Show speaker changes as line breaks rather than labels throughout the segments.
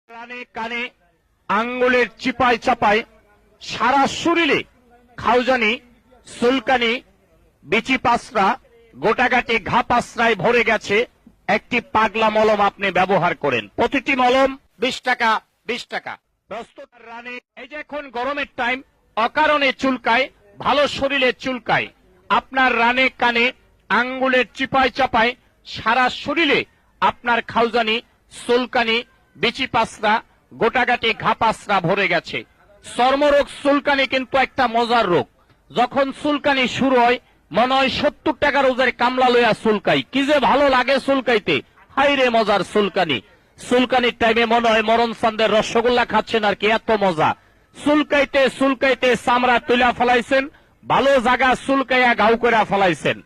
কানে কানে আঙ্গুলের চিপায় চাপায় সারা শরীরে খাউজানি, চুলকানি, বিচি পাসরা, গোটাগাটি ঘা পাসরায় ভরে গেছে। একটি পাগলা মলম আপনি ব্যবহার করেন। প্রতিটি মলম 20 টাকা 20 টাকা। প্রস্তুত রানে এই যে এখন গরমের টাইম, অকারণে চুলকায়, ভালো শরীরে চুলকায়, আপনার রানে কানে আঙ্গুলের চিপায় চাপায় সারা শরীরে আপনার খাউজানি, চুলকানি, বিচি পাসরা, গোটাগাটি ঘা পাসরা ভরে গেছে। চর্মরোগ চুলকানি কিন্তু একটা মজার রোগ। যখন চুলকানি শুরু হয় মনে হয় 70 টাকার ওজের কামলা লইয়া চুলকাই, কি যে ভালো লাগে চুলকাইতে, হাইরে মজার চুলকানি। চুলকানির টাইমে মনে হয় মরণ চান্দের রসগোল্লা খাচ্ছেন আর কি, এত মজা। চুলকাইতে চুলকাইতে চামড়া তুলা ফেলাইছেন, ভালো জায়গা চুলকাইয়া ঘাউ করে ফেলাইছেন।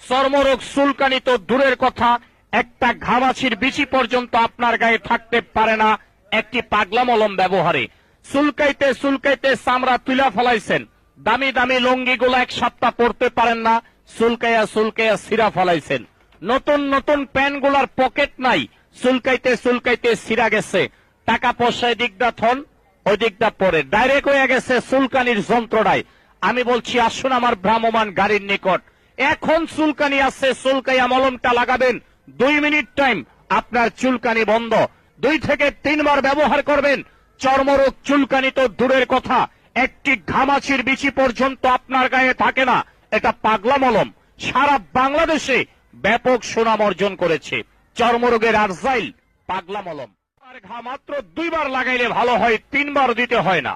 চর্মরোগ চুলকানি তো দূরের কথা, একটা ঘামাছির বিচি পর্যন্ত আপনার গায়ে থাকতে পারে না একটি পাগলা মলম ব্যবহারে। চুলকাইতে চুলকাইতে চামড়া তুলা ফেলাইছেন, দামি দামি লুঙ্গিগুলো এক সপ্তাহ পরতে পারেন না, চুলকাইয়া চুলকাইয়া ছিঁড়া ফেলাইছেন। নতুন নতুন প্যান্টগুলার পকেট নাই, চুলকাইতে চুলকাইতে ছিঁড়া গেছে। টাকা পয়সা দিকটা থন, ওই দিকটা পরে ডাইরেক্ট হয়ে গেছে চুলকানির যন্ত্রণায়। আমি বলছি আসুন আমার ভ্রাম্যমান গাড়ির নিকট, এখন চুলকানি আছে, চুলকাইয়া মলমটা লাগাবেন, 2 মিনিট টাইম, আপনার চুলকানি বন্ধ। 2 থেকে 3 বার ব্যবহার করবেন। চর্মরোগ চুলকানি তো দূরের কথা, একটি ঘামাচির বিচি পর্যন্ত আপনার গায়ে থাকে না। এটা পাগলা মলম সারা বাংলাদেশে ব্যাপক সুনাম অর্জন করেছে। চর্মরোগের আরজাইল পাগলা মলম। আর ঘা মাত্র 2 বার লাগাইলে ভালো হয়, 3 বার দিতে হয় না।